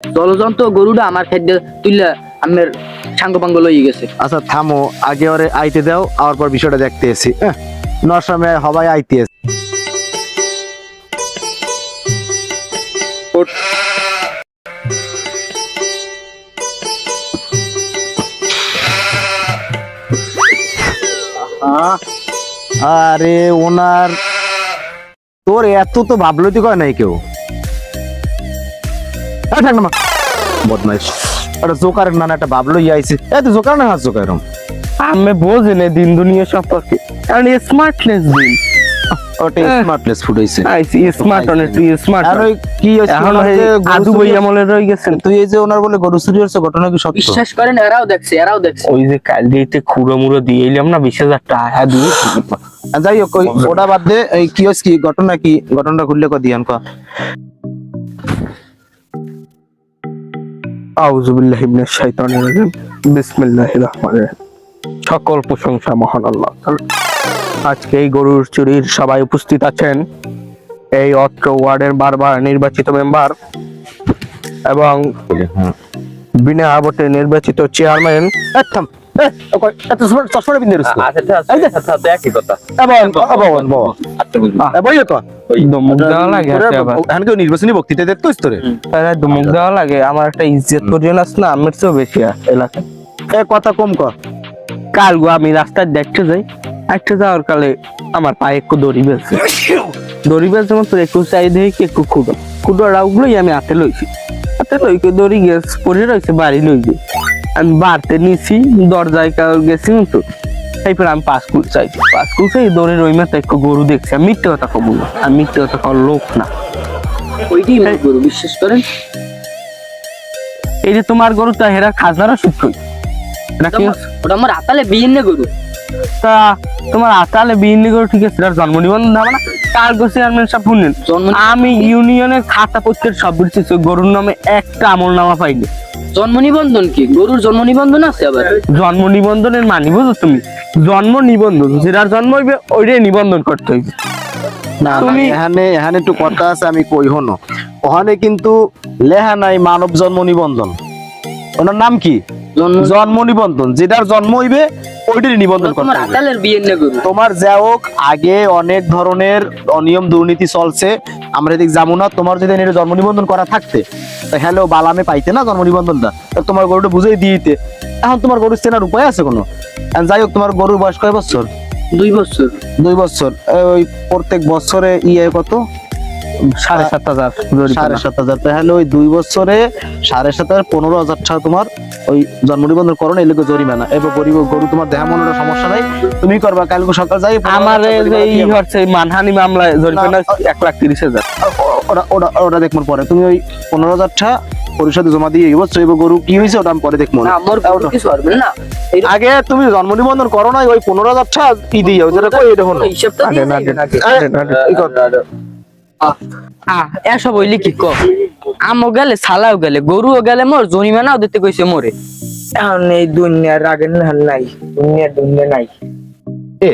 জলজন্ত গরুটা আমার খাদ্য তুইলা আমার সাঙ্গ পাঙ্গ লইয়ে গেছে। আচ্ছা থামো, আগে ওরে আইতে দাও, আর পর বিষয়টা দেখতে এসি। নরসামে হবাই আইতে এসি। আরে ওনার তোর এত তো ভাবলতি কয় নাই কেউ। বদমাইশ একটা জোকারের নানা একটা ভাবলো আইছে। এত জোকার না হাত জোকার আমি বুঝি না দিন দুনিয়া সম্পর্কে, কারণ স্মার্টনেস দিন ওটা স্মার্টনেস ফুড হইছে। আইসি স্মার্ট অনেক তুই স্মার্ট আর ওই কি হইছে এখন আদু ভাই আমলে রই গেছেন। তুই এই যে ওনার বলে গরু চুরি হচ্ছে, ঘটনা কি সত্য? বিশ্বাস করেন, এরাও দেখছে। ওই যে কাল দিতে খুঁড়ো মুড়ো দিয়ে এলাম না 20,000 টাকা দিয়ে। যাই হোক ওটা বাদ দে, এই কি হইছে, কি ঘটনা, কি ঘটনাটা খুললে ক দিয়ান ক। আউযু বিল্লাহি মিনাশ শাইতানির রাজিম, বিসমিল্লাহির রহমানির রহিম। সকল প্রশংসা মহান আল্লাহ। আজকে এই গরুর চুরির সবাই উপস্থিত আছেন এই অত্র ওয়ার্ডের বারবার নির্বাচিত মেম্বার এবং বিনা ভোটে নির্বাচিত চেয়ারম্যান এত চশমাটা বিন্দে রইছে। একই কথা। ধমক দেওয়া লাগে আবার। নির্বাচনী বক্তৃতা দেখতে তোরে ধমক দেওয়া লাগে। আমার একটা ইজ্জত পরিজন আছে না, আমার চেয়েও বেশি এলাকায়। কথা কম কর। কাল গো আমি রাস্তায় দেখতে যাই, একটা যাওয়ার কালে আমার পায়ে একটু দড়ি বেলছে মতো একটু চাই দেখি একটু খুঁড়ো ওগুলোই আমি হাতে লইছি। হাতে লইকে দড়ি গেছ পরে রয়েছে বাড়ি লইছে। আমি বাড়তে নিছি, দরজায় গেছি তো তারপর আমি পাসকুল চাইছি। পাসকুল চাই দড়ির ওই মাথা একটু গরু দেখছি। আমি মিথ্যে কথা কব না, আমি মিথ্যে কথা কর লোক না। ওইটাই গরু, বিশ্বাস করেন। এই যে তোমার গরু তা হেরা খাজনারা সুদ কই ওটা আমার আতালে বিয়ে গরু। তা তোমার আতালে বিয়ে গরু ঠিক আছে, জন্ম নিবন্ধন হবে না? কার গো চেয়ারম্যান সাহেব শুনলেন, আমি ইউনিয়নের খাতা পত্রের সব দিচ্ছি, গরুর নামে একটা আমল নামা পাইনি। জন্ম নিবন্ধন কি? গরুর জন্ম নিবন্ধন আছে আবার? জন্ম নিবন্ধনের মানি বুঝো তুমি? জন্ম নিবন্ধন যেটার জন্ম হইবে ওইটাই নিবন্ধন করতে হইবে। না তুমি এখানে একটু কথা আছে, আমি কই হনো। ওখানে কিন্তু লেখা নাই মানব জন্ম নিবন্ধন। ওনার নাম কি? জন্ম নিবন্ধন। যেটার জন্ম হইবে ওইটারই নিবন্ধন করতে হবে। আতালের বিয়ে গরু। তোমার যা হোক আগে অনেক ধরনের অনিয়ম দুর্নীতি চলছে, আমরা এদিক যাবো না। তোমার যদি এর জন্ম নিবন্ধন করা থাকতে তাহলে বালামে পাইতে না জন্ম নিবন্ধনটা, তোমার গরুটা বুঝেই দিতে। এখন তোমার গরু চেনার উপায় আছে কোনো? যাই হোক তোমার গরুর বয়স কয় বছর? 2 বছর। 2 বছর। ওই প্রত্যেক বছরে কত? 7,500। 7,500। তাহলে ওই 2 বছরে 7,500 15,000 টাকা তোমার ওই জন্ম নিবন্ধন করো না, এলাকা জরিমানা। এবার গরিব গরু তোমার দেহা মনের সমস্যা নাই, তুমি করবা। কালকে সকাল যাই আমার এই হচ্ছে মানহানি মামলায় জরিমানা 1,30,000। ওটা দেখবো পরে। তুমি ওই 15,000 টাকা পরিষদে জমা দিয়ে বুঝছো। এবার গরু কি হয়েছে ওটা আমি পরে দেখবো না। আগে তুমি জন্ম নিবন্ধন করো না, ওই 15,000 টাকা ই দিয়ে যেটা কই এটা হলো এসব হইলে কি ক? আমও গেলে সালাও গেলে গরুও গেলে মোর জরিমানাও দিতে কইছে মোরে। এখন এই দুনিয়ার আগে নাই, দুনিয়া নাই।